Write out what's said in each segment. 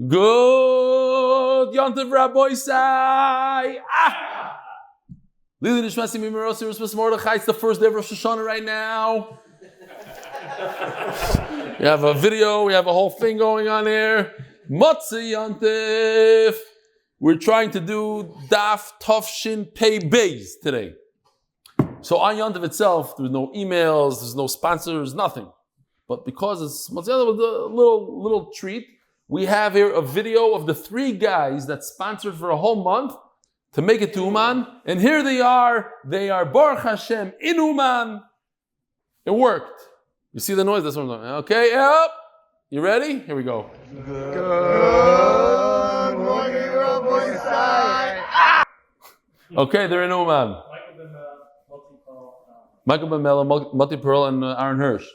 Good Yom Tov, Rabbi Sai. Lili Nishmasi Mimerosi Rosner Mordechai. It's the first day of Rosh Hashanah right now. We have a video, we have a whole thing going on here. Matzah Yom Tov. We're trying to do Daf Tovshin Pei Beis today. So on Yom Tov itself, there's no emails, there's no sponsors, nothing. But because it's Matzah Yom Tov, a little treat, we have here a video of the 3 guys that sponsored for a whole month to make it to Uman. And here they are Baruch Hashem in Uman. It worked. You see the noise? That's what I'm doing. Okay, up. You ready? Here we go. Good morning, Rabbi Sai. Okay, they're in Uman. Michael Ben Mela, Moti Pearl, and Aaron Hirsch.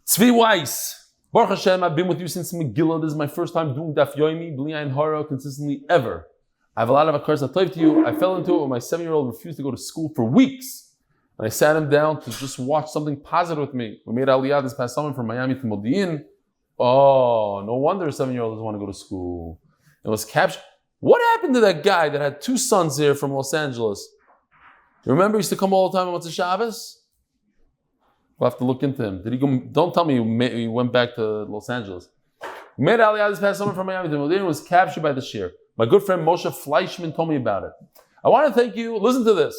Tzvi Weiss. Baruch Hashem, I've been with you since Megillah. This is my first time doing Daf Yomi, Bli Ayin Hara, consistently ever. I have a lot of Akaras Hatov to you. I fell into it when my 7-year-old refused to go to school for weeks. And I sat him down to just watch something positive with me. We made Aliyah this past summer from Miami to Modi'in. Oh, no wonder a 7-year-old doesn't want to go to school. It was captured. What happened to that guy that had 2 sons here from Los Angeles? You remember he used to come all the time on Motzei Shabbos? We'll have to look into him. Did he go? Don't tell me he went back to Los Angeles. We made Aliyah this past summer from Miami to Modi'in, was captured by the shir. My good friend Moshe Fleischman told me about it. I want to thank you. Listen to this.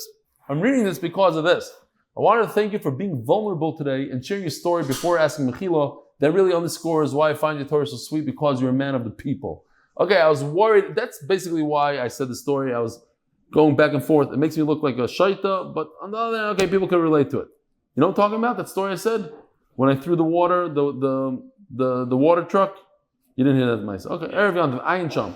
I'm reading this because of this. I wanted to thank you for being vulnerable today and sharing your story before asking Mechila. That really underscores why I find your Torah so sweet, because you're a man of the people. Okay, I was worried. That's basically why I said the story. I was going back and forth. It makes me look like a shaita, but on the other hand, okay, people can relate to it. You know what I'm talking about? That story I said? When I threw the water, the water truck? You didn't hear that myself. Okay, Erev Yom Tov, Ayin Sham.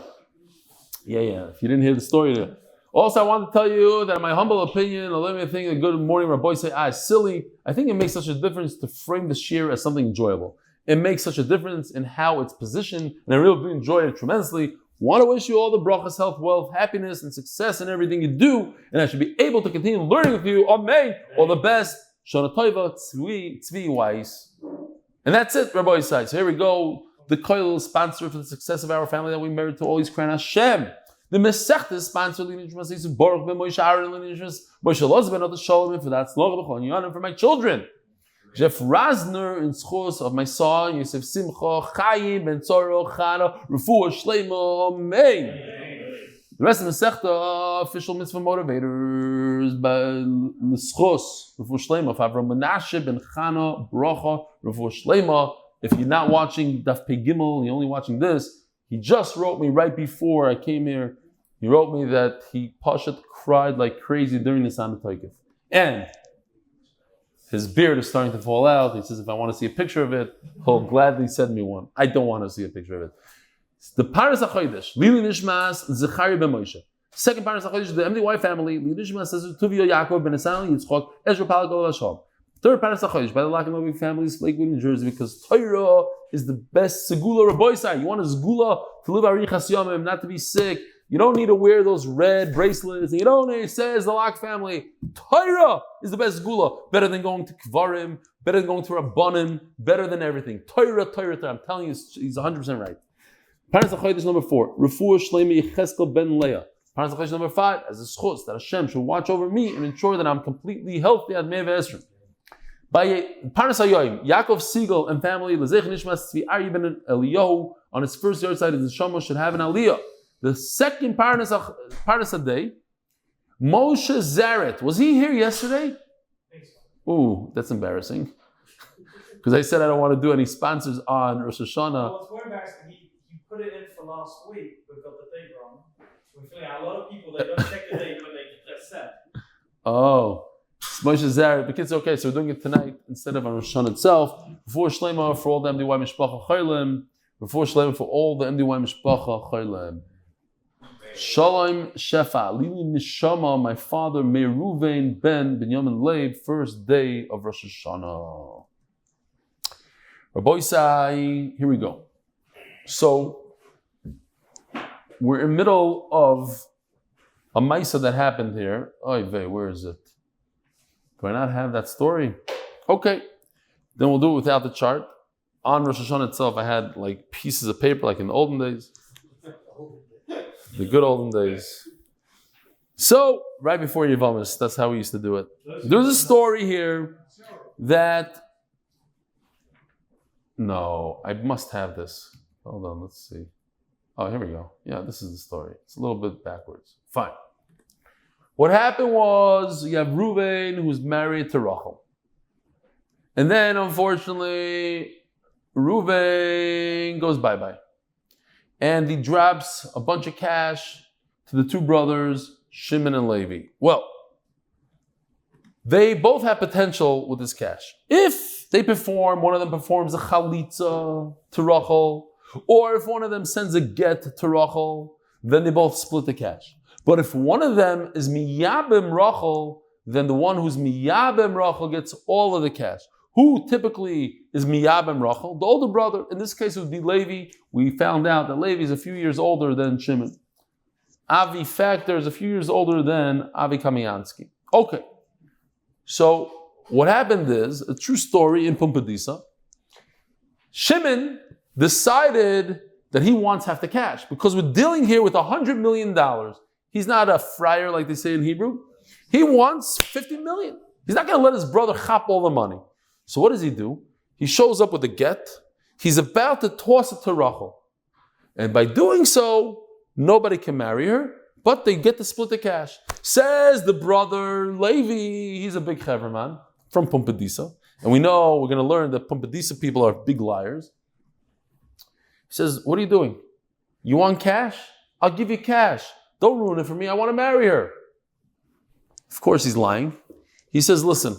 Yeah. If you didn't hear the story there. Also, I want to tell you that in my humble opinion, let me think that good morning Rabbi say, it's silly. I think it makes such a difference to frame the shir as something enjoyable. It makes such a difference in how it's positioned, and I really do enjoy it tremendously. Want to wish you all the brachas, health, wealth, happiness, and success in everything you do, and I should be able to continue learning with you. Amen. All the best. Shana Tova, Tzvi Weiss. And that's it, Rabbi Yisai. So here we go. The Koil sponsor for the success of our family that we married to all these Kran Hashem. The Mesechta sponsor, Borch ben Moshe Aaron, Moshe Lozben of the Shalom, for that hatzlacha, for my children. Jeff Rosner in zchus of my son, Yosef, Simcha, Chaim, Ben Torah, Chana, Refuah Shlaima, Amen. The rest of the Mesechta, Ofishel Mitzva Motivators, by zchus, Refuah Sheleima, of Avraham Menashe, Ben Chana, Brocha, Refuah Sheleima. If you're not watching Daf Pei Gimel, you're only watching this, he just wrote me right before I came here. He wrote me that he Pashat cried like crazy during the Sameh Toikef. And his beard is starting to fall out. He says, if I want to see a picture of it, he'll gladly send me one. I don't want to see a picture of it. The Paras HaChodesh, Lili Nishmas, Zechari Ben Moshe. Second Paras HaChodesh, the MDY Family, Lili Nishmas says, Tuvia Yaakov Ben Yitzchok, Ezra Pollak Shalom. Third Paras HaChodesh, by the Lock and Lebovic families, Lakewood NJ, because Torah is the best segula Rabboisai. You want a segula to live arichas yomim, not to be sick. You don't need to wear those red bracelets. You don't need, it says the Lock family. Torah is the best segula. Better than going to Kvarim, better than going to Rabbanim, better than everything. Torah. I'm telling you, he's 100% right. Paras HaChodesh number 4. Refuah Shlaima Yecheskel Ben Leah. Paras HaChodesh number 5. As a zchus, that Hashem should watch over me and ensure that I'm completely healthy at Mei V'Esrim. By Paras HaYoim, Yaakov Siegal and Family, LZ'N Tsvi Aryeh ben Eliyahu, on his first yard side of the Shama should have an aliyah. The second Paras day, Moshe Zaret. Was he here yesterday? Ooh, that's embarrassing. Because I said I don't want to do any sponsors on Rosh Hashanah. Well, it's more embarrassing. He put it in for last week, but got the date wrong. We're feeling a lot of people, they don't check the date when they get their set. Oh. Moshe Zaret, but it's okay, so we're doing it tonight instead of on Rosh Hashanah itself. Refuah Shleima for all the MDY Mishpacha Chaim. Refuah Shleima for all the MDY Mishpacha Chaim. Shalom Shefa, Lili Nishama, my father, Meruvain Ben Binyamin Leib, first day of Rosh Hashanah. Rabbi Yisai, here we go. So, we're in the middle of a Maisa that happened here. Oy vey, where is it? Do I not have that story? Okay, then we'll do it without the chart. on Rosh Hashanah itself, I had like pieces of paper, like in the olden days. The good olden days. So, right before Yevamis, that's how we used to do it. There's a story here that... No, I must have this. Hold on, let's see. Oh, here we go. Yeah, this is the story. It's a little bit backwards. Fine. What happened was, you have Reuven, who's married to Rachel. And then, unfortunately, Reuven goes bye-bye. And he drops a bunch of cash to the two brothers, Shimon and Levi. Well, they both have potential with this cash. If they perform, one of them performs a chalitza to Rachel, or if one of them sends a get to Rachel, then they both split the cash. But if one of them is miyabim Rachel, then the one who's miyabim Rachel gets all of the cash. Who typically is miyabim Rachel? The older brother. In this case, it would be Levi. We found out that Levi is a few years older than Shimon. Avi Factor is a few years older than Avi Kamiansky. Okay. So what happened is, a true story in Pumpadisa, Shimon decided that he wants half the cash because we're dealing here with $100 million. He's not a friar like they say in Hebrew. He wants $50 million. He's not going to let his brother chop all the money. So what does he do? He shows up with a get. He's about to toss it to Rachel. And by doing so, nobody can marry her, but they get to split the cash. Says the brother Levi, he's a big chaver man from Pumpadisa. And we know, we're going to learn that Pumpadisa people are big liars. He says, what are you doing? You want cash? I'll give you cash. Don't ruin it for me. I want to marry her. Of course he's lying. He says, listen,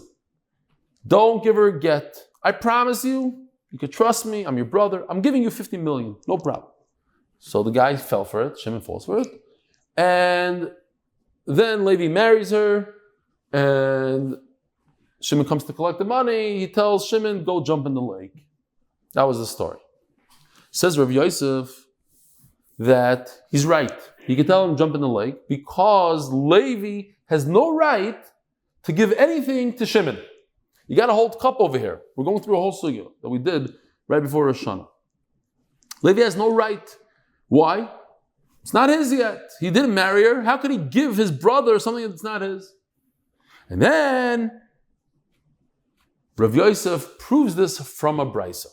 don't give her a get. I promise you, you can trust me. I'm your brother. I'm giving you $50 million. No problem. So the guy fell for it. Shimon falls for it. And then Levi marries her. And Shimon comes to collect the money. He tells Shimon, go jump in the lake. That was the story. Says Rav Yosef that he's right. He can tell him jump in the lake because Levi has no right to give anything to Shimon. You got to hold cup over here. We're going through a whole sugya that we did right before Rosh Hashanah. Levi has no right. Why? It's not his yet. He didn't marry her. How could he give his brother something that's not his? And then Rav Yosef proves this from a brisa.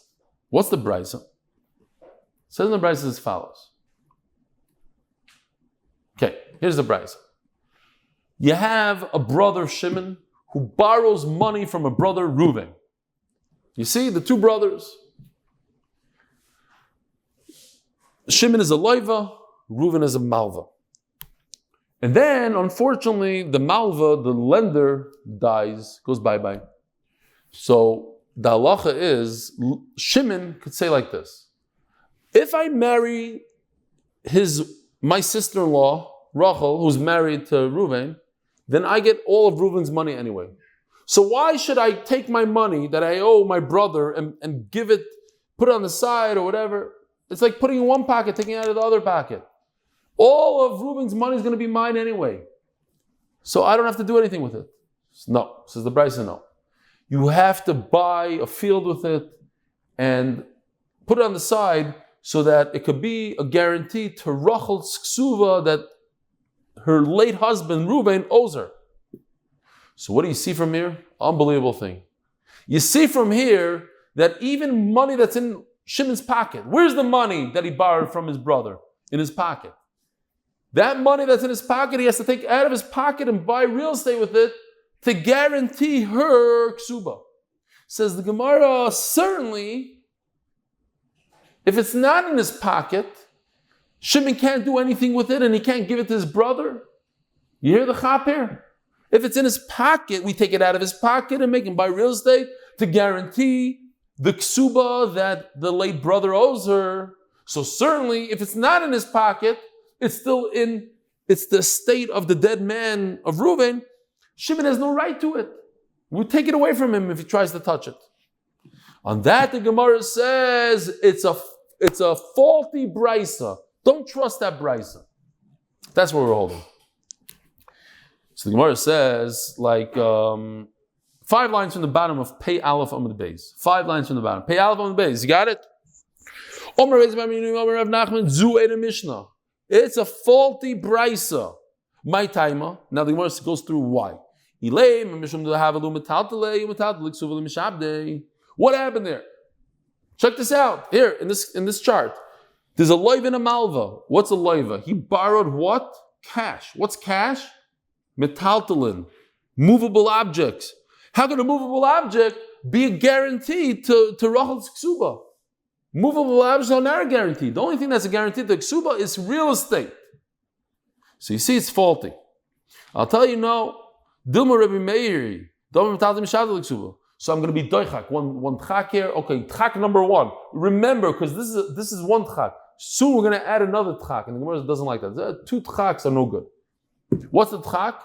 What's the brisa? It says in the brisa as follows. Okay, here's the brisa. You have a brother Shimon who borrows money from a brother Reuven. You see, the two brothers. Shimon is a loiva, Reuven is a malva. And then, unfortunately, the malva, the lender, dies, goes bye-bye. So, the halacha is, Shimon could say like this. If I marry my sister-in-law, Rachel, who's married to Reuven, then I get all of Reuven's money anyway. So why should I take my money that I owe my brother and give it, put it on the side or whatever? It's like putting in one pocket, taking it out of the other pocket. All of Reuven's money is going to be mine anyway. So I don't have to do anything with it. No, says the Brisa, no. You have to buy a field with it and put it on the side so that it could be a guarantee to Rachel's ksuva that her late husband, Reuven, owes her. So what do you see from here? Unbelievable thing. You see from here that even money that's in Shimon's pocket, where's the money that he borrowed from his brother? In his pocket. That money that's in his pocket, he has to take out of his pocket and buy real estate with it to guarantee her ksuba. Says the Gemara, certainly, if it's not in his pocket, Shimon can't do anything with it and he can't give it to his brother. You hear the chap here? If it's in his pocket, we take it out of his pocket and make him buy real estate to guarantee the ksuba that the late brother owes her. So certainly, if it's not in his pocket, it's the estate of the dead man of Reuven. Shimon has no right to it. We'll take it away from him if he tries to touch it. On that, the Gemara says it's a faulty brisa. Don't trust that brisa. That's what we're holding. So the Gemara says, 5 lines from the bottom of Pei Aleph Amud Beis. 5 lines from the bottom. Pei Aleph Amud Beis. You got it? It's a faulty brisa. My timer. Now the Gemara goes through why. What happened there? Check this out. Here in this chart. There's a loiv and a malva. What's a loiva? He borrowed what? Cash. What's cash? Metaltalin. Movable objects. How can a movable object be a guarantee to Rachel's ksuba? Movable objects are not a guarantee. The only thing that's a guarantee to ksuba is real estate. So you see it's faulty. I'll tell you now, Dilma Rebbe Meiri, so I'm going to be doichak, one tchak here. Okay, tchak number 1. Remember, because this is one tchak. Soon we're going to add another tchak, and the Gemara doesn't like that. 2 tchaks are no good. What's the tchak?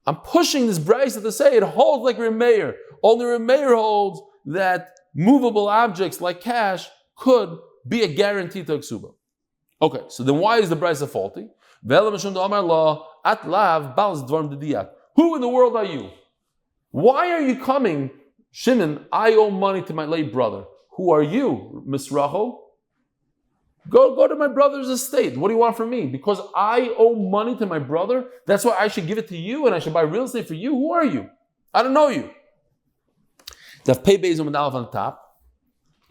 I'm pushing this brisa to say it holds like Remeir. Only Remeir holds that movable objects like cash could be a guarantee to ksuba. Okay, so then why is the brisa faulty? Who in the world are you? Why are you coming? Shimon, I owe money to my late brother. Who are you, Miss Rachel? Go to my brother's estate. What do you want from me? Because I owe money to my brother? That's why I should give it to you and I should buy real estate for you? Who are you? I don't know you. Daf Pei Beis Amud Aleph on the top.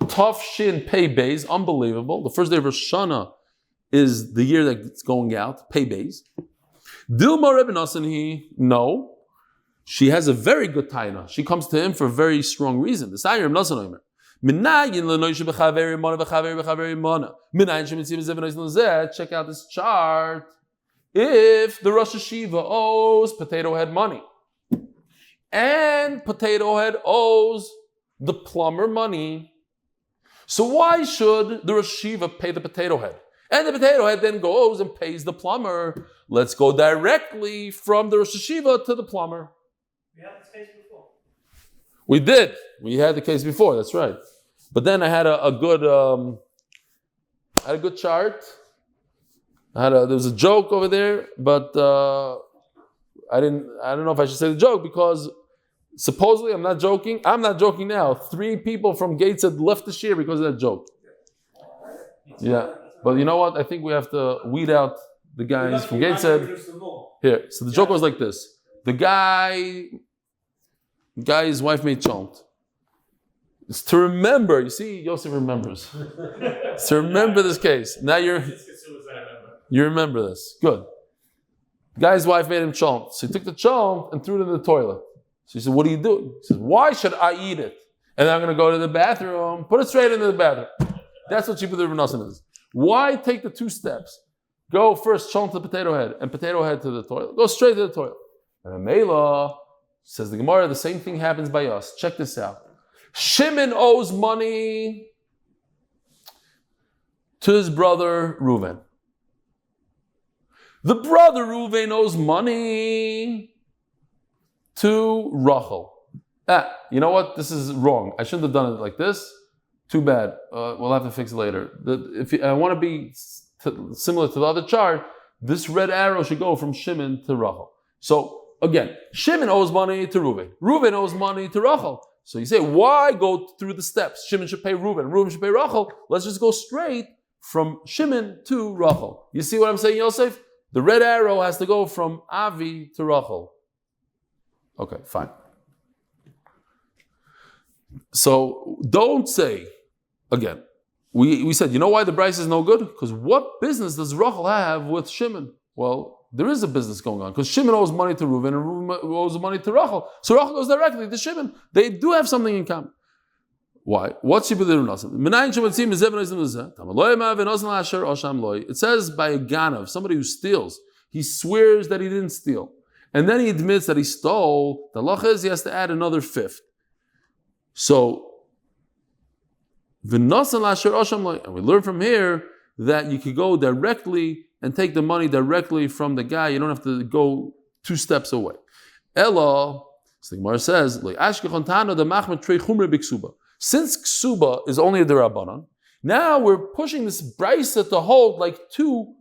Tov Shin Pei Beis, unbelievable. The first day of Rosh Chana is the year that it's going out. Pei Beis. Dilma Rebbe Nosson, no. She has a very good taina. She comes to him for a very strong reason. The Sayyid Rebbe Nosson Omer. Check out this chart. If the Rosh Hashiva owes Potato Head money, and Potato Head owes the plumber money, so why should the Rosh Hashiva pay the Potato Head? And the Potato Head then goes and pays the plumber. Let's go directly from the Rosh Hashiva to the plumber. We had this case before. We did. We had the case before. That's right. But then I had a good chart. There was a joke over there, but I don't know if I should say the joke because supposedly I'm not joking. I'm not joking now. 3 people from Gates had left the shir because of that joke. Yeah, but you know what? I think we have to weed out the guys from Gates said. Here, so the joke was like this: the guy's wife made chant. It's to remember. You see, Yosef remembers. It's to remember this case. Now you remember this. Good. The guy's wife made him chant. So he took the chant and threw it in the toilet. So he said, what are you doing? He said, why should I eat it? And then I'm going to go to the bathroom, put it straight into the bathroom. That's what Shibud Rebbe Nosson is. Why take the 2 steps? Go first chant to the potato head and potato head to the toilet. Go straight to the toilet. And Mela, says the Gemara, the same thing happens by us. Check this out. Shimon owes money to his brother Reuven. The brother Reuven owes money to Rachel. You know what? This is wrong. I shouldn't have done it like this. Too bad. We'll have to fix it later. I want to be similar to the other chart, this red arrow should go from Shimon to Rachel. So again, Shimon owes money to Reuven. Reuven owes money to Rachel. So you say, why go through the steps? Shimon should pay Reuven. Reuven should pay Rachel. Let's just go straight from Shimon to Rachel. You see what I'm saying, Yosef? The red arrow has to go from Avi to Rachel. Okay, fine. So don't say, again, we said, you know why the Bryce is no good? Because what business does Rachel have with Shimon? Well, there is a business going on because Shimon owes money to Reuven and Reuven owes money to Rachel. So Rachel goes directly to Shimon. They do have something in common. Why? What's Shibud Rebbe Nosson? It says by a ganav, somebody who steals, he swears that he didn't steal. And then he admits that he stole. The halacha is he has to add another 5th. So, and we learn from here that you could go directly and take the money directly from the guy. You don't have to go 2 steps away. Ella, so the Gemara says, since Ksuba is only a Derabanan, now we're pushing this Brisa to hold like 2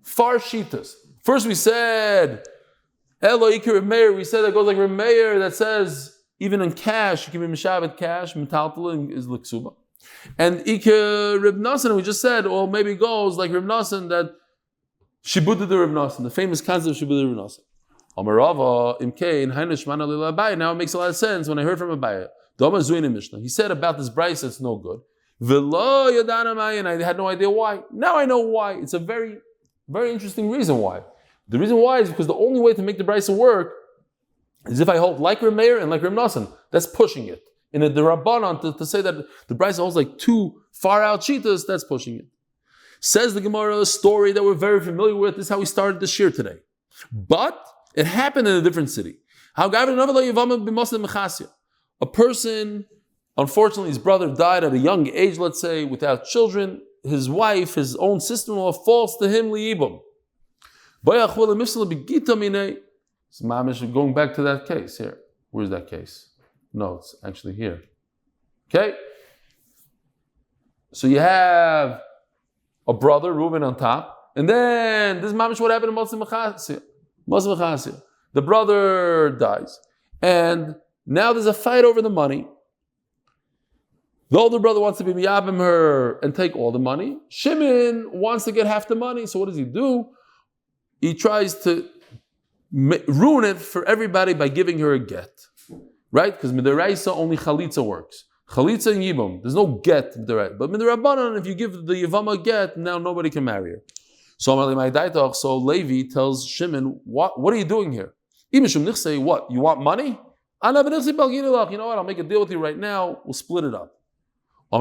far shitas. First we said, Elo Iker Meir, we said that goes like Meir that says even in cash, you can be Mishavet cash, Metaltal is Liksuba. And Iker Reb Nosson, we just said, or maybe it goes like Reb Nosson that Shibudid the Reb Nosson, the famous concept of Shibudid Reb Nosson. Amarava Imkein Hainish Mana Lila Abaye. Now it makes a lot of sense when I heard from Abaye. Doma Zuin Mishnah. He said about this Bryce it's no good. Velo Yadana and I had no idea why. Now I know why. It's a very, very interesting reason why. The reason why is because the only way to make the Bryce work is if I hold like Reb Meir and like Reb Nosson. That's pushing it. In the Rabbanon to say that the Bryce holds like two far out cheetahs, that's pushing it. Says the Gemara, a story that we're very familiar with. This is how we started this year today. But it happened in a different city. A person, unfortunately, his brother died at a young age, let's say, without children. His wife, his own sister-in-law, falls to him liibum. So Mamish, going back to that case here. Where's that case? No, it's actually here. Okay? So you have a brother, Reuben, on top. And then, this is Mamish what happened to Moshe Zaret. The brother dies. And now there's a fight over the money. The older brother wants to be miyabim her and take all the money. Shimon wants to get half the money. So what does he do? He tries to ruin it for everybody by giving her a get. Right? Because midaraisa only chalitza works. Chalitza and yibum. There's no get midaraisa. But midarabbanan, if you give the yivama a get, now nobody can marry her. So Levi tells Shimon, what are you doing here? Say, what? You want money? You know what? I'll make a deal with you right now. We'll split it up. You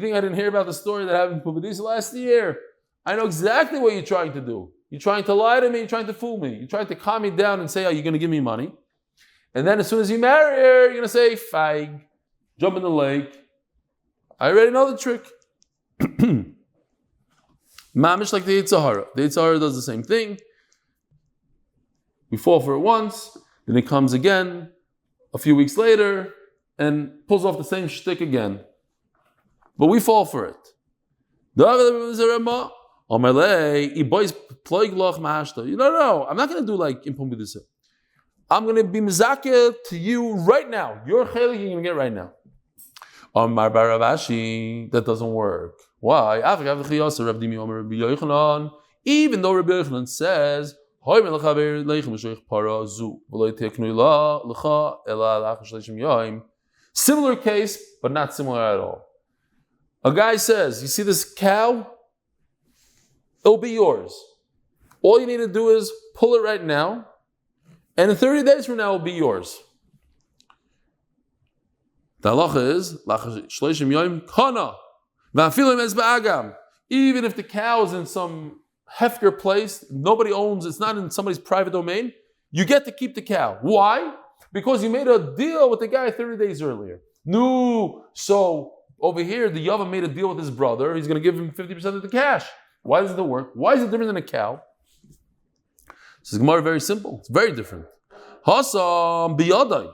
think I didn't hear about the story that happened in Pubadisa last year? I know exactly what you're trying to do. You're trying to lie to me, you're trying to fool me. You're trying to calm me down and say, oh, you're going to give me money. And then as soon as you marry her, you're going to say, fag, jump in the lake. I already know the trick. Mamish like the Yitzhahara. The Yitzhahara does the same thing. We fall for it once, then it comes again a few weeks later and pulls off the same shtick again. But we fall for it. No, I'm not going to do like Impum B'disa. I'm going to be mizakeh to you right now. Your chelik you're going to get right now. That doesn't work. Why? Even though Rabbi Yochanan says, similar case, but not similar at all. A guy says, you see this cow? It'll be yours. All you need to do is pull it right now, and in 30 days from now, it'll be yours. The halacha is, Chana. Even if the cow is in some hefker place, nobody owns, it's not in somebody's private domain, you get to keep the cow. Why? Because you made a deal with the guy 30 days earlier. No, so over here, the Yava made a deal with his brother, he's going to give him 50% of the cash. Why does it work? Why is it different than a cow? This is Gemara very simple. It's very different. Hasam biyadai.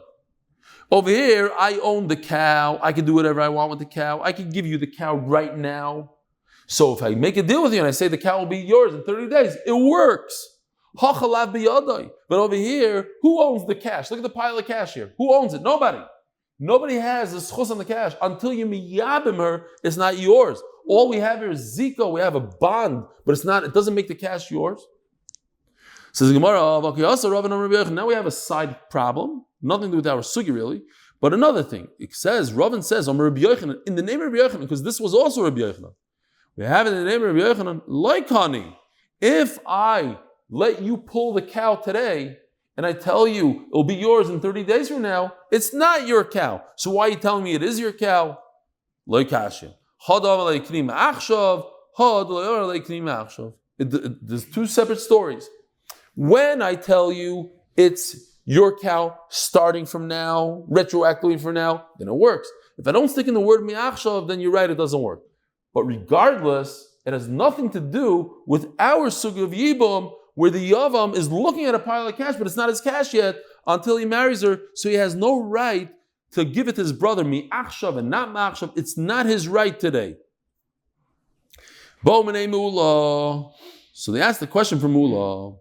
Over here, I own the cow. I can do whatever I want with the cow. I can give you the cow right now. So if I make a deal with you and I say the cow will be yours in 30 days, it works. Hachalav biyadai. But over here, who owns the cash? Look at the pile of cash here. Who owns it? Nobody. Nobody has the zchus on the cash. Until you miyabim her, it's not yours. All we have here is zika. We have a bond, but it's not. It doesn't make the cash yours. Says Gemara, now we have a side problem. Nothing to do with our sugi really, but another thing. It says, Ravin says, in the name of Rabbi Yochanan, because this was also Rabbi Yochanan. We have it in the name of Rabbi Yochanan, like honey. If I let you pull the cow today, and I tell you it'll be yours in 30 days from now, it's not your cow. So why are you telling me it is your cow? Like Hashim. There's two separate stories. When I tell you it's your cow starting from now, retroactively from now, then it works. If I don't stick in the word mi'achshav, then you're right, it doesn't work. But regardless, it has nothing to do with our sugi of yibum, where the yavam is looking at a pile of cash, but it's not his cash yet until he marries her, so he has no right to give it to his brother mi'achshav and not ma'achshav. It's not his right today. So they asked the question from Mula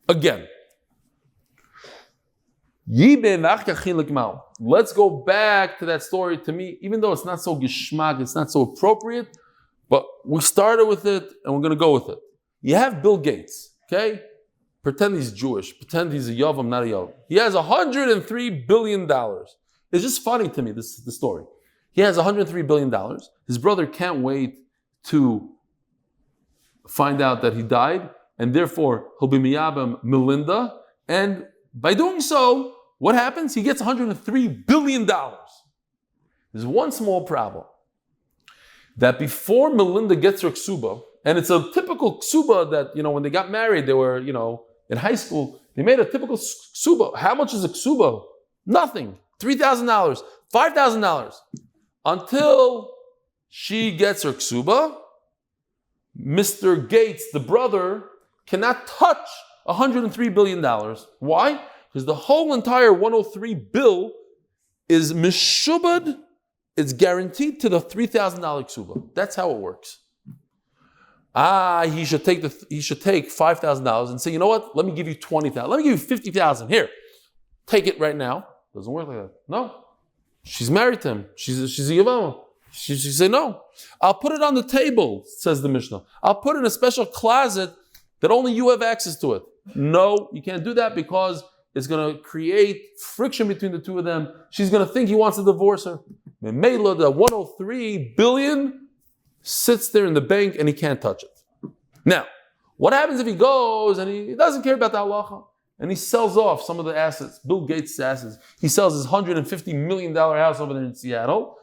again. Let's go back to that story. To me, even though it's not so gishmak, it's not so appropriate, but we started with it and we're going to go with it. You have Bill Gates, okay? Pretend he's Jewish. Pretend he's a Yavam, not a Yavam. He has $103 billion. It's just funny to me, the story. He has $103 billion. His brother can't wait to find out that he died, and therefore he'll be miyabam Melinda. And by doing so, what happens? He gets $103 billion. There's one small problem. That before Melinda gets her ksuba, and it's a typical ksuba that, when they got married, they were, in high school, they made a typical ksuba. How much is a ksuba? Nothing. $3,000, $5,000. Until she gets her ksuba, Mr. Gates, the brother, cannot touch $103 billion. Why? Because the whole entire 103 bill is mishubad, it's guaranteed to the $3,000 ksuba. That's how it works. He should take $5,000 and say, you know what? Let me give you $20,000. Let me give you $50,000. Here, take it right now. Doesn't work like that. No. She's married to him. She's a Yavama. She said, no. I'll put it on the table, says the Mishnah. I'll put it in a special closet that only you have access to it. No, you can't do that because it's going to create friction between the two of them. She's going to think he wants to divorce her. Memela, the 103 billion sits there in the bank and he can't touch it. Now, what happens if he goes and he doesn't care about the halacha and he sells off some of the assets, Bill Gates' assets? He sells his $150 million house over there in Seattle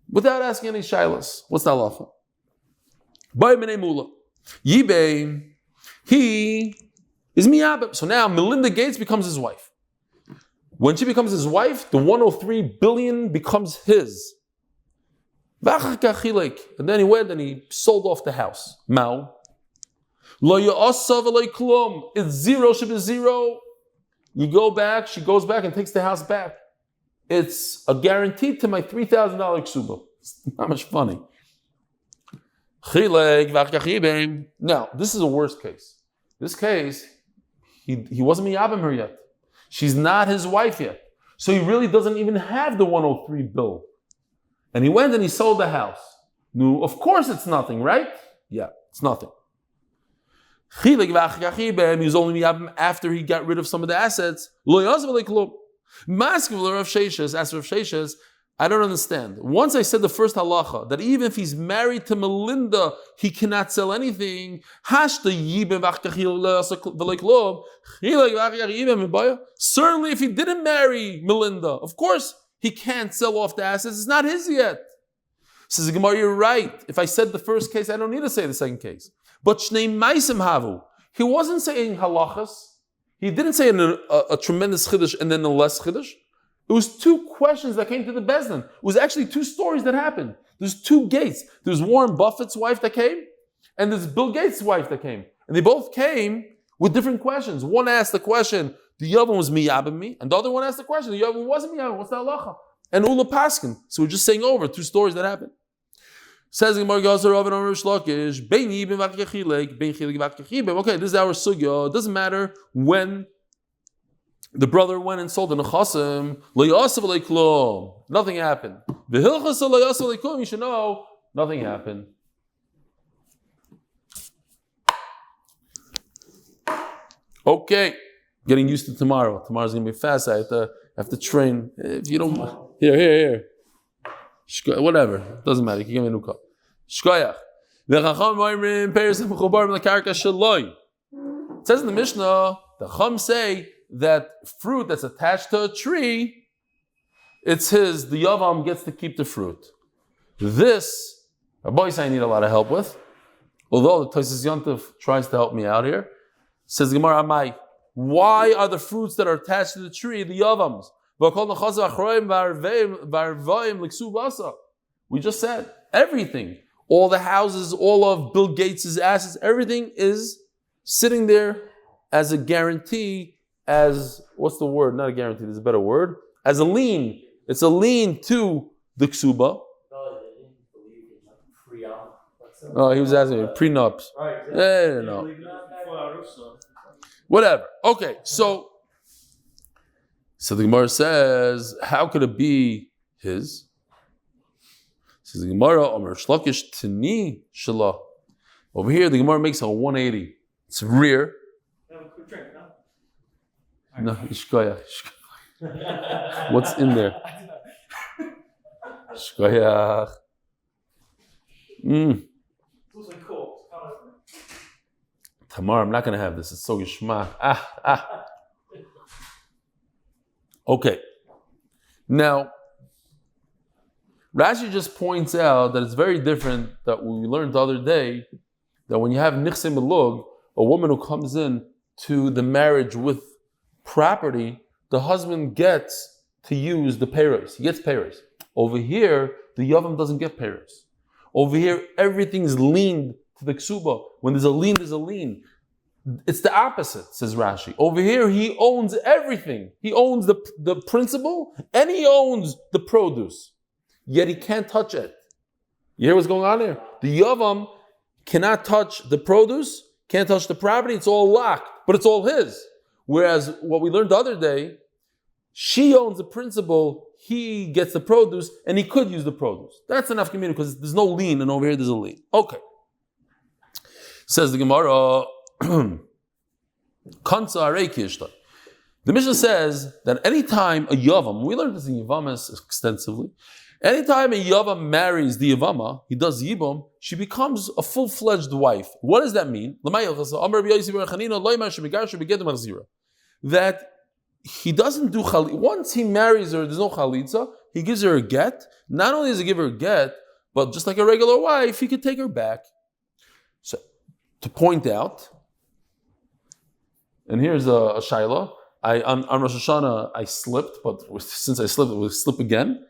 without asking any shilas. What's the halacha? By Menei Mula. Yibei, he is miyabim. So now Melinda Gates becomes his wife. When she becomes his wife, the 103 billion becomes his. And then he went and he sold off the house. Mao. It's zero, zero. You go back, she goes back and takes the house back. It's a guarantee to my $3,000 ksuba. It's not much funny. Now, this is a worst case. This case, he wasn't miyabim her yet. She's not his wife yet. So he really doesn't even have the 103 bill. And he went and he sold the house. No, of course it's nothing, right? Yeah, it's nothing. He was only miyabim after he got rid of some of the assets. Asked Rav Sheshes, I don't understand. Once I said the first halacha, that even if he's married to Melinda, he cannot sell anything. Certainly if he didn't marry Melinda, of course he can't sell off the assets. It's not his yet. Says the Gemara, you're right. If I said the first case, I don't need to say the second case. But Shnei Maisim Havu, he wasn't saying halachas. He didn't say a tremendous chiddush and then a less chiddush. It was two questions that came to the Bezdin. It was actually two stories that happened. There's two Gates. There's Warren Buffett's wife that came, and there's Bill Gates' wife that came. And they both came with different questions. One asked the question, the Yavam was miyabim me, and the other one asked the question, the Yavam wasn't miyabim, what's the halacha? And Ula Paskin. So we're just saying over two stories that happened. Says Gemara Gazer Rav and Rish Lakish, Bein Yibim Vakachilek, Bein Chilik Vakachibim. Okay, this is our sugya. It doesn't matter when the brother went and sold the nechasim. Nothing happened. You should know nothing happened. Okay, getting used to tomorrow. Tomorrow's gonna be fast. I have to train. If you don't, here. Whatever, doesn't matter. You can give me a new cup. Shkoyach. It says in the Mishnah, the Chum say that fruit that's attached to a tree, it's his. The Yavam gets to keep the fruit. This, Boys, I need a lot of help with. Although the Tosas Yom Tov tries to help me out here, says Gemara Amai, why are the fruits that are attached to the tree the Yavams? We just said everything. All the houses, all of Bill Gates' assets, everything is sitting there as a guarantee, as, what's the word? Not a guarantee, there's a better word. As a lien. It's a lien to the ksuba. Oh, he was asking me prenups. Right. No. Whatever. Okay, so the Gemara says, how could it be his? Says the Gemara, Omer Shlokish Tini Shalah. Over here, the Gemara makes a 180. It's rear. Have a quick drink, No, Ishkoya. What's in there? Ishkoya. It's also cool. Tamar, I'm not going to have this. It's so gishmak. Okay. Now, Rashi just points out that it's very different that we learned the other day that when you have nichse melug, a woman who comes in to the marriage with property, the husband gets to use the peiros. He gets peiros. Over here, the yavam doesn't get peiros. Over here, everything's leaned to the ksuba. When there's a lien, there's a lien. It's the opposite, says Rashi. Over here, he owns everything. He owns the principal and he owns the produce. Yet he can't touch it. You hear what's going on here? The yavam cannot touch the produce, can't touch the property. It's all locked, but it's all his. Whereas what we learned the other day, she owns the principal, he gets the produce, and he could use the produce. That's enough community because there's no lien, and over here there's a lien. Okay. Says the Gemara, the Mishnah says that anytime a yavam, we learned this in Yavamas extensively, anytime a yavam marries the yavama, he does yibum, she becomes a full-fledged wife. What does that mean? That he doesn't do chalitza. Once he marries her, there's no chalitza, he gives her a get. Not only does he give her a get, but just like a regular wife, he could take her back. So, to point out, and here's a shaila. On Rosh Hashanah, I slipped, but since I slipped, it will slip again.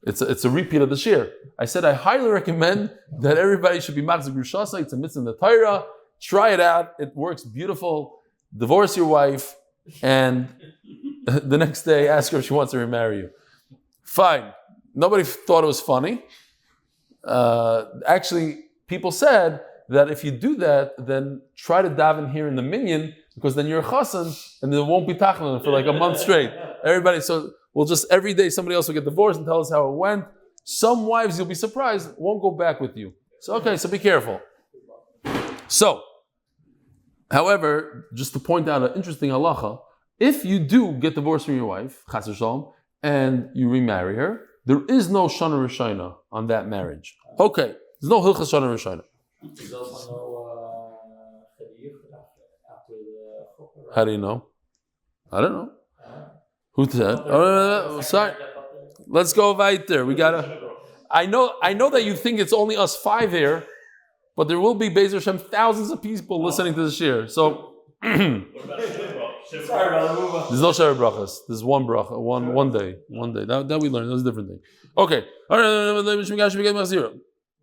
It's a repeat of the shir. I said I highly recommend that everybody should be machzik grushasa. It's a mitzvah in the Torah. Try it out. It works beautiful. Divorce your wife, and the next day ask her if she wants to remarry you. Fine. Nobody thought it was funny. Actually, people said that if you do that, then try to daven here in the minyan, because then you're a chassan, and there won't be tachlin for like a month straight. Everybody, so we'll just every day somebody else will get divorced and tell us how it went. Some wives, you'll be surprised, won't go back with you. So okay, so be careful. So, however, just to point out an interesting halacha, if you do get divorced from your wife, chas v'shalom, and you remarry her, there is no shana rishayna on that marriage. Okay, there's no hilchas shana rishayna. There's also no after the. How do you know? I don't know. Who said? Sorry. Let's go right there. We gotta. I know that you think it's only us 5 here, but there will be Be'ez Hashem thousands of people listening to this year. So there's no Sheva brachas. There's one bracha, one day. That we learned. That's a different thing. Okay.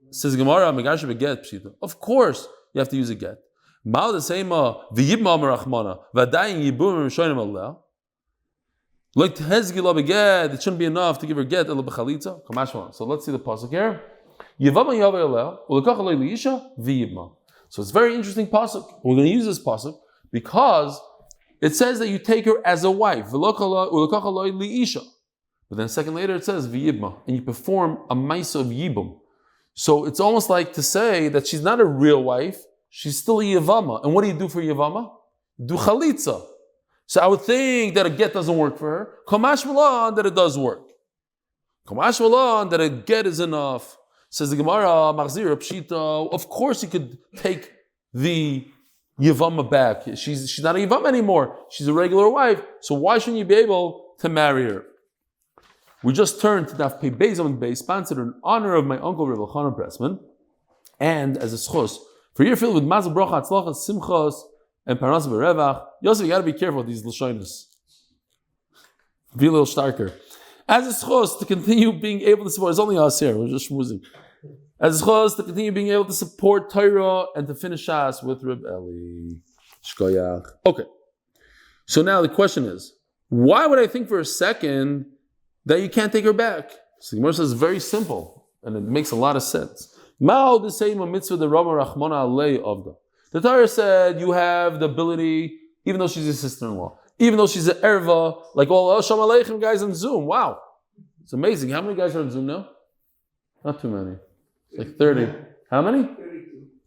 Says Gemara, of course you have to use a get. It shouldn't be enough to give her get. So let's see the pasuk here. So it's a very interesting pasuk. We're going to use this pasuk because it says that you take her as a wife. But then a second later it says v'yibma, and you perform a ma'isa of yibum. So it's almost like to say that she's not a real wife, she's still a yavama. And what do you do for yavama? Do chalitza. So I would think that a get doesn't work for her. Kamash malan that it does work. Kamash malan that a get is enough. Says the Gemara, Machzir Pshita. Of course you could take the Yavama back. She's not a Yavama anymore. She's a regular wife. So why shouldn't you be able to marry her? We just turned to Daf Pei Beis Amud Beis, sponsored in honor of my uncle Rabbi Chana Pressman, and as a zchus for year filled with mazel bracha, hatzlacha, simchas, and parnas v'revach. Yosef, you got to be careful with these lashonos. Be a little starker. As a zchus to continue being able to support, it's only us here, we're just schmoozing. As a zchus to continue being able to support Torah and to finish us with Reb Eli. Shkoyach. Okay. So now the question is, why would I think for a second that you can't take her back? So the Gemara says very simple, and it makes a lot of sense. Mao the same mitzvah the Rama Rachmana Alei Avda. The Torah said you have the ability, even though she's your sister-in-law, even though she's an erva, like all Shalom Aleichem guys on Zoom. Wow, it's amazing. How many guys are on Zoom now? Not too many. It's like 30. How many?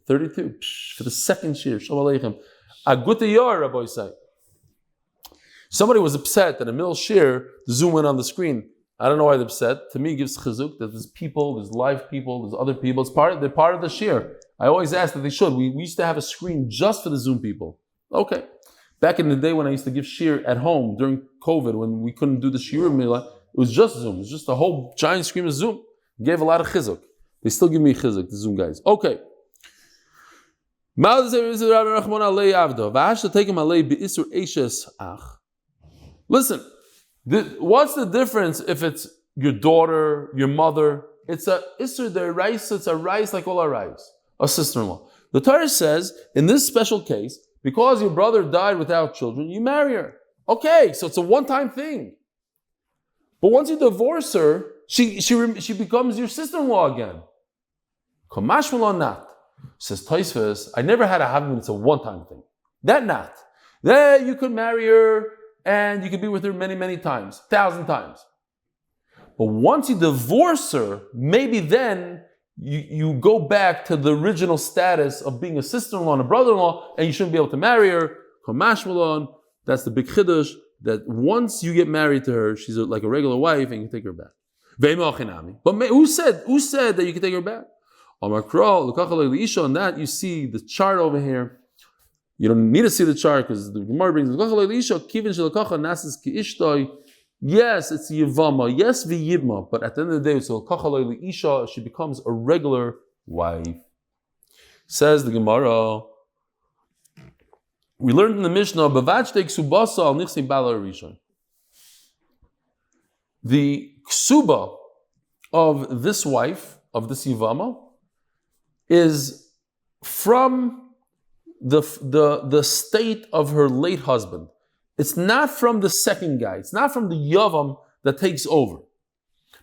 32. For the second year. Shalom Aleichem. A good year, Rabbi say. Somebody was upset that in the middle shir, the Zoom went on the screen. I don't know why they're upset. To me, it gives chizuk that there's people, there's live people, there's other people. They're part of the shir. I always ask that they should. We used to have a screen just for the Zoom people. Okay. Back in the day when I used to give shir at home during COVID, when we couldn't do the shir, it was just Zoom. It was just a whole giant screen of Zoom. It gave a lot of chizuk. They still give me chizuk, the Zoom guys. Okay. Listen, what's the difference if it's your daughter, your mother? It's a isur deraisa, it's a rice like all our rice, a sister-in-law. The Torah says, in this special case, because your brother died without children, you marry her. Okay, so it's a one-time thing. But once you divorce her, she becomes your sister-in-law again. Kamash Malon not. Says Tosfos, I never had a having, it's a one-time thing. That not. Then you could marry her and you could be with her many, many times, 1,000 times. But once you divorce her, maybe then you go back to the original status of being a sister-in-law and a brother-in-law, and you shouldn't be able to marry her. Kamash Malon, that's the big chiddush, that once you get married to her, she's like a regular wife and you can take her back. But who said that you can take her back? On that, you see the chart over here. You don't need to see the chart because the Gemara brings yes, it's Yivama, yes, V'yibma, but at the end of the day, so she becomes a regular wife. Says the Gemara, we learned in the Mishnah, the ksuba of this wife, of this Yivama, is from the state of her late husband. It's not from the second guy. It's not from the Yavam that takes over.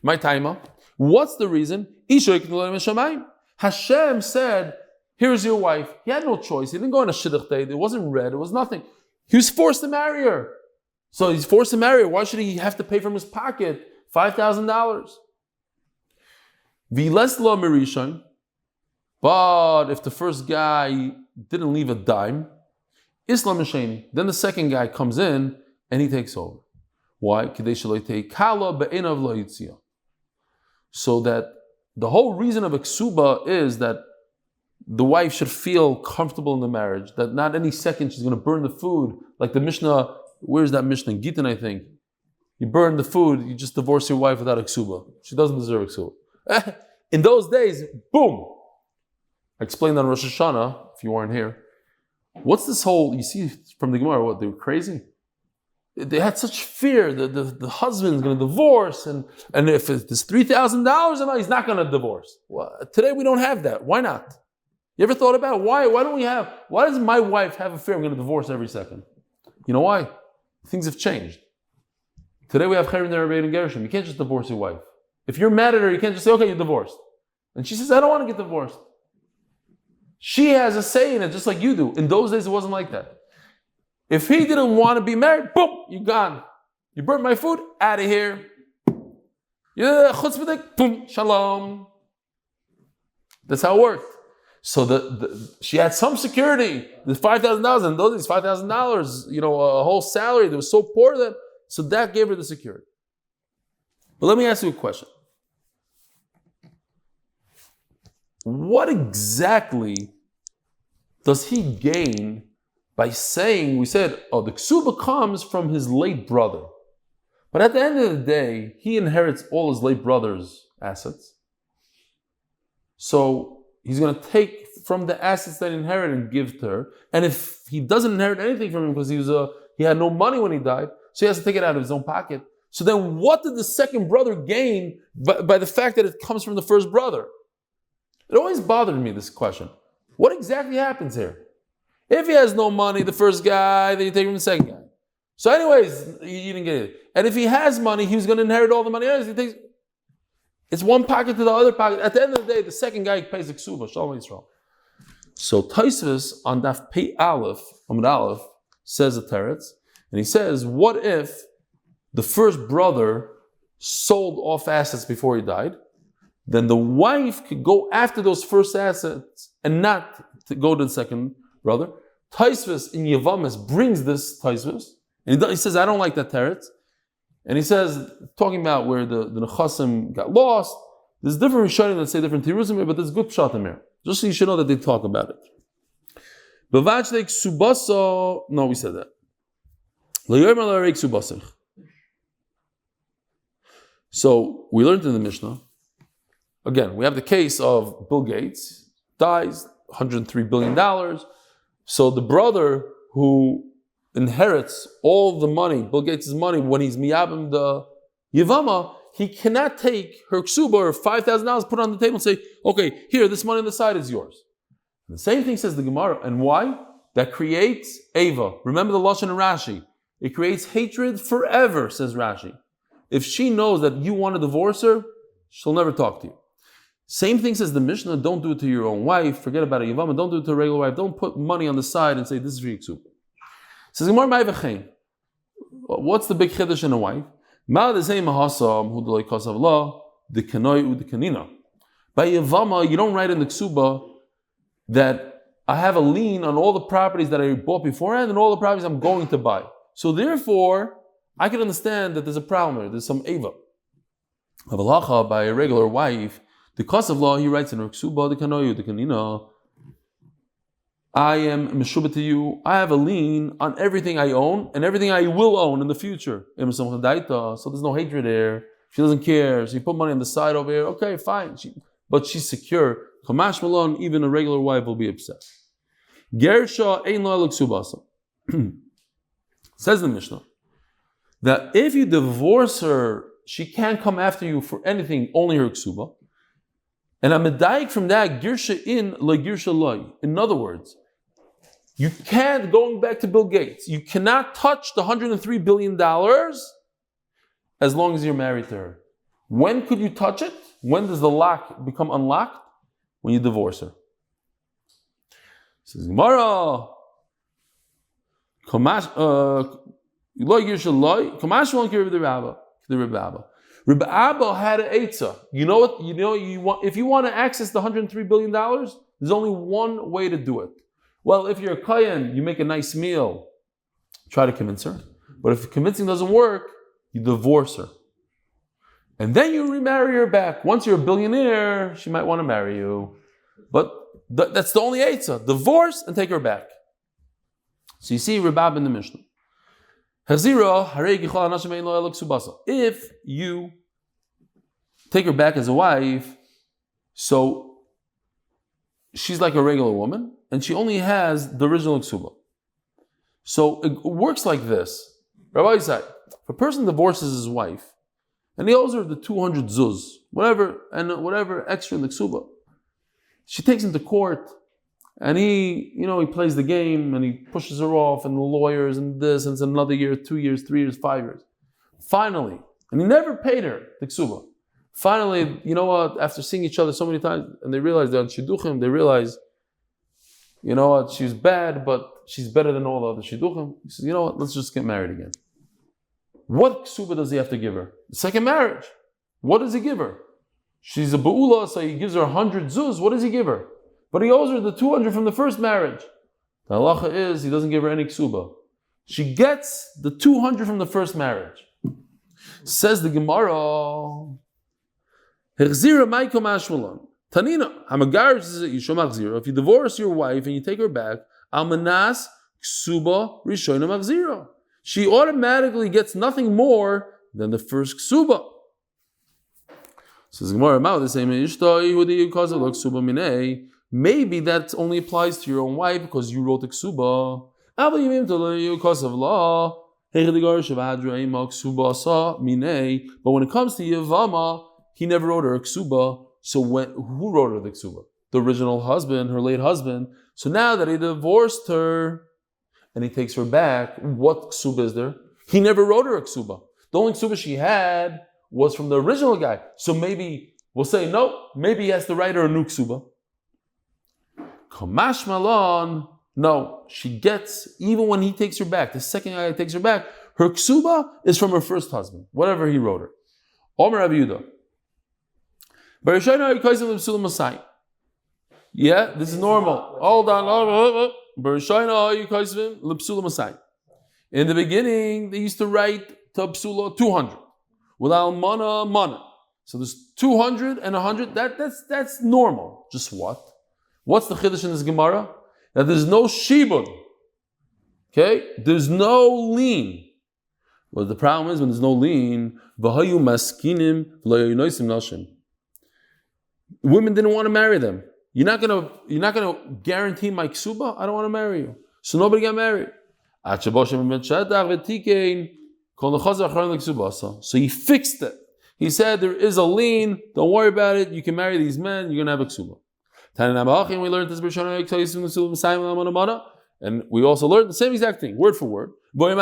My timer. What's the reason? Hashem said, here's your wife. He had no choice. He didn't go on a shidduch date. It wasn't red. It was nothing. He was forced to marry her. So he's forced to marry her. Why should he have to pay from his pocket $5,000? V'lesla mirishon. But if the first guy didn't leave a dime, Islam Mishani, then the second guy comes in and he takes over. Why? So that the whole reason of a ksuba is that the wife should feel comfortable in the marriage, that not any second she's going to burn the food. Like the Mishnah, where's that Mishnah? Gittin, I think. You burn the food, you just divorce your wife without a ksuba. She doesn't deserve a ksuba. In those days, boom! I explained on Rosh Hashanah, if you weren't here. What's this whole, you see from the Gemara, what, they were crazy? They had such fear that the husband's going to divorce, and if it's $3,000, he's not going to divorce. Well, today we don't have that. Why not? You ever thought about it? Why does my wife have a fear I'm going to divorce every second? You know why? Things have changed. Today we have Chaim and Gershom. You can't just divorce your wife. If you're mad at her, you can't just say, okay, you're divorced. And she says, I don't want to get divorced. She has a say in it, just like you do. In those days, it wasn't like that. If he didn't want to be married, boom, you're gone. You burnt my food, out of here. Yeah, chutzpah, boom, shalom. That's how it worked. So she had some security. The $5,000, and those $5,000, a whole salary that was so poor then. So that gave her the security. But let me ask you a question. What exactly does he gain by saying, we said, the ksuba comes from his late brother. But at the end of the day, he inherits all his late brother's assets. So he's going to take from the assets that he inherited and give to her. And if he doesn't inherit anything from him because he had no money when he died, so he has to take it out of his own pocket. So then what did the second brother gain by the fact that it comes from the first brother? It always bothered me, this question. What exactly happens here? If he has no money, the first guy, then you take him the second guy. So anyways, you didn't get it. And if he has money, he was going to inherit all the money. It's one pocket to the other pocket. At the end of the day, the second guy pays the Kesubos. Shalom Yisrael. So Tosfos on Daf Pei Aleph, Amud Aleph, says a teretz, and he says, what if the first brother sold off assets before he died? Then the wife could go after those first assets and not to go to the second brother. Tosfos in Yavamis brings this Tosfos, and he says, I don't like that teretz. And he says, talking about where the Nechasim got lost, there's different Rishonim that say different Tiruzim, but there's good Pshatim here. Just so you should know that they talk about it. No, we said that. So we learned in the Mishnah, again, we have the case of Bill Gates, dies, $103 billion. So the brother who inherits all the money, Bill Gates' money, when he's miyabim the Yavama, he cannot take her ksuba or $5,000, put it on the table and say, okay, here, this money on the side is yours. And the same thing says the Gemara. And why? That creates Ava. Remember the Lashon and Rashi. It creates hatred forever, says Rashi. If she knows that you want to divorce her, she'll never talk to you. Same thing says the Mishnah, don't do it to your own wife, forget about a Yavama, don't do it to a regular wife, don't put money on the side and say, this is for your ksuba. Says Gemara, what's the big chiddush in a wife? By Yavama, you don't write in the ksuba that I have a lien on all the properties that I bought beforehand and all the properties I'm going to buy. So therefore, I can understand that there's a problem there. There's some eva. Hatzlacha by a regular wife, the cause of law, he writes in her ksuba, the kanoyu, the kanina, I am meshubah to you. I have a lien on everything I own and everything I will own in the future. So there's no hatred there. She doesn't care. So you put money on the side over here. Okay, fine. But she's secure. Kamash Malon, even a regular wife will be upset. Gersha ein lo ksubasa. Says the Mishnah that if you divorce her, she can't come after you for anything, only her ksuba. And I'm medayik from that, girsha in la girsha loy. In other words, you can't, going back to Bill Gates, you cannot touch the $103 billion as long as you're married to her. When could you touch it? When does the lock become unlocked? When you divorce her. Says Gemara, Kamash loy girsha loy, Kamash won't give the Rabba. Rabbi Abba had an eitzah. You know what? You want, if you want to access the $103 billion, there's only one way to do it. Well, if you're a kohen, you make a nice meal, try to convince her. But if convincing doesn't work, you divorce her. And then you remarry her back. Once you're a billionaire, she might want to marry you. But that's the only eitzah. Divorce and take her back. So you see Rabbi in the Mishnah. If you take her back as a wife, so she's like a regular woman, and she only has the original ksuba. So it works like this. Rabbi said, if a person divorces his wife, and he owes her the 200 zuz, whatever extra in the ksuba, she takes him to court, and he plays the game, and he pushes her off, and the lawyers, and this, and it's another year, 2 years, 3 years, 5 years. Finally, and he never paid her the ksuba. Finally, you know what, after seeing each other so many times, and they realize they're on shidduchim, they realize, you know what, she's bad, but she's better than all the other shidduchim. He says, you know what, let's just get married again. What ksuba does he have to give her? The second marriage. What does he give her? She's a ba'ula, so he gives her 100 zuz. What does he give her? But he owes her the 200 from the first marriage. The halacha is, he doesn't give her any ksuba. She gets the 200 from the first marriage. Says the Gemara, Hechzira Maiko Mashmalon. Tanina, Hamagar says Yishomach Zira. If you divorce your wife and you take her back, Almanas Ksuba Rishoina Machzira. She automatically gets nothing more than the first ksuba. Says Gemara, maybe that only applies to your own wife because you wrote the ksuba. But when it comes to Yavama, he never wrote her a ksuba. So who wrote her the ksuba? The original husband, her late husband. So now that he divorced her and he takes her back, what ksuba is there? He never wrote her a ksuba. The only ksuba she had was from the original guy. So maybe We'll say, no, maybe he has to write her a new ksuba. Kamash malon, no, she gets, even when he takes her back, the second guy takes her back, her ksuba is from her first husband, whatever he wrote her. Omer Rav Yehuda. Yeah, this is normal. Hold on. In the beginning, they used to write to psula 200. Without mana. So there's 200 and 100. That's normal. Just what? What's the chiddush in this Gemara? That there's no shibud. Okay? There's no lien. Well, the problem is when there's no lien, women didn't want to marry them. You're not gonna guarantee my ksuba? I don't want to marry you. So nobody got married. So he fixed it. He said there is a lien, don't worry about it, you can marry these men, you're gonna have a ksuba. We learned this, and we also learned the same exact thing, word for word. And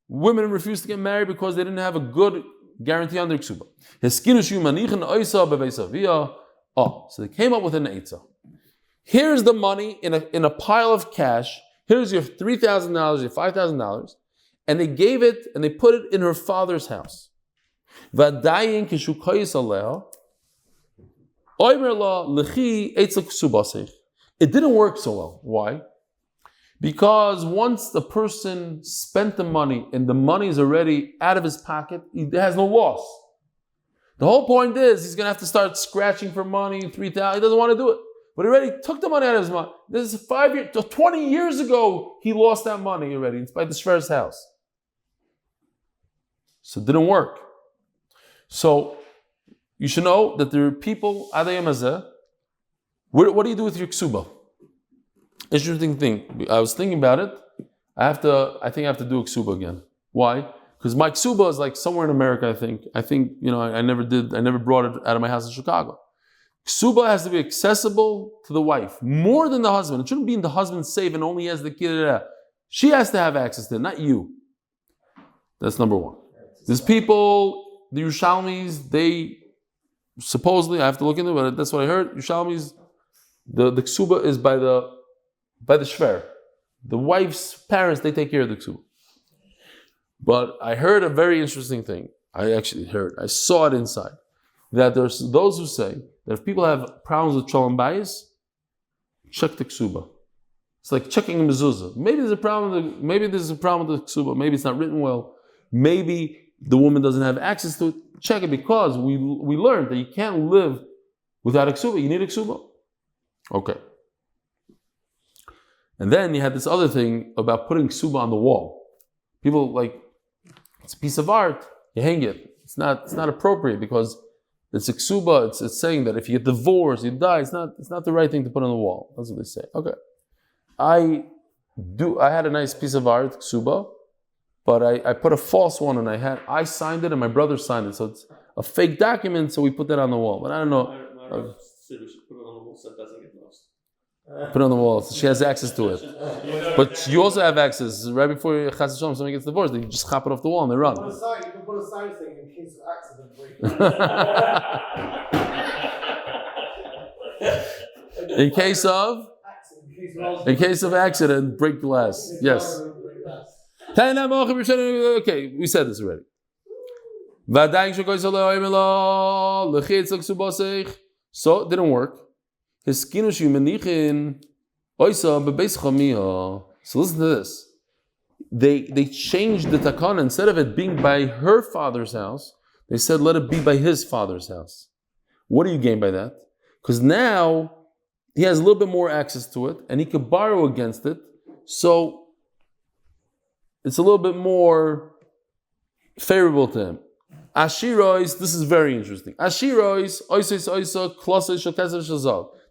women refused to get married because they didn't have a good guarantee on their ksuba. So they came up with an eitzah. Here's the money in a pile of cash. Here's your $3,000, your $5,000, and they gave it and they put it in her father's house. It didn't work so well. Why? Because once the person spent the money and the money is already out of his pocket, he has no loss. The whole point is he's going to have to start scratching for money, $3,000. He doesn't want to do it. But he already took the money out of his money. This is 20 years ago, he lost that money already. It's by the Shver's house. So it didn't work. So you should know that there are people, what do you do with your ksuba? Interesting thing. I was thinking about it. I think I have to do a ksuba again. Why? Because my ksuba is like somewhere in America, I think. I never brought it out of my house in Chicago. Ksuba has to be accessible to the wife more than the husband. It shouldn't be in the husband's safe and only has the kid. She has to have access to it, not you. That's number one. There's people, the Yerushalmis, they supposedly, I have to look into it, but that's what I heard. Yerushalmis, the ksuba is by the shver. The wife's parents, they take care of the ksuba. But I heard a very interesting thing. I saw it inside. That there's those who say that if people have problems with shalom bayis, check the ksuba. It's like checking a mezuzah. Maybe there's a problem with the ksuba. Maybe it's not written well. Maybe the woman doesn't have access to it. Check it, because we learned that you can't live without a ksuba. You need a ksuba. Okay. And then you had this other thing about putting ksuba on the wall. People like, it's a piece of art, you hang it. It's not appropriate because it's a ksuba, it's saying that if you get divorced, you die, it's not the right thing to put on the wall. That's what they say. Okay. I had a nice piece of art, ksuba, but I put a false one and I signed it and my brother signed it. So it's a fake document, so we put that on the wall. But I don't know. My brother said we should put it on the wall so it doesn't get lost. Put it on the wall. So she has access to it. But you also have access. Right before Chas Shalom, somebody gets divorced, they just chop it off the wall and they run. You can put a sign saying in case of accident break. In case of accident, break glass. Yes. Okay, we said this already. So it didn't work. So listen to this. They changed the takana. Instead of it being by her father's house, they said let it be by his father's house. What do you gain by that? Because now he has a little bit more access to it and he could borrow against it. So it's a little bit more favorable to him. Ashirois, this is very interesting. Ashirois,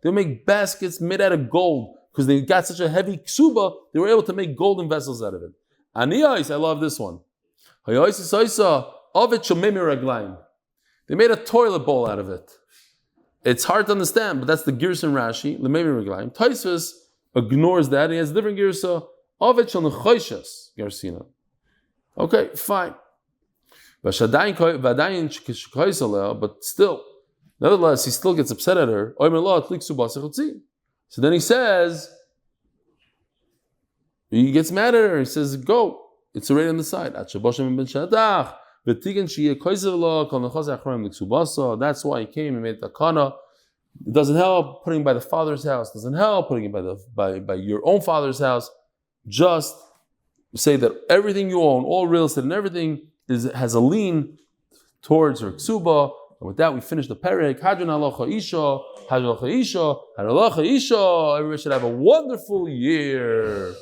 they'll make baskets made out of gold because they got such a heavy ksuba, they were able to make golden vessels out of it. Aniyos, I love this one. They made a toilet bowl out of it. It's hard to understand, but that's the Girsan Rashi, Lememi Reglaim. Taisvus ignores that, he has a different Girsa, Ovet Shal Nechoshas Garsina. Okay, fine. But still, nevertheless, he still gets upset at her. So then he says, he gets mad at her. He says, go. It's already on the side. That's why he came and made the Chana. It doesn't help putting by the father's house. It doesn't help putting it by your own father's house. Just say that everything you own, all real estate and everything, has a lien towards your ksuba. And with that, we finish the perek. Hadran hatzlacha isha, hatzlacha isha, hatzlacha isha. Everybody should have a wonderful year.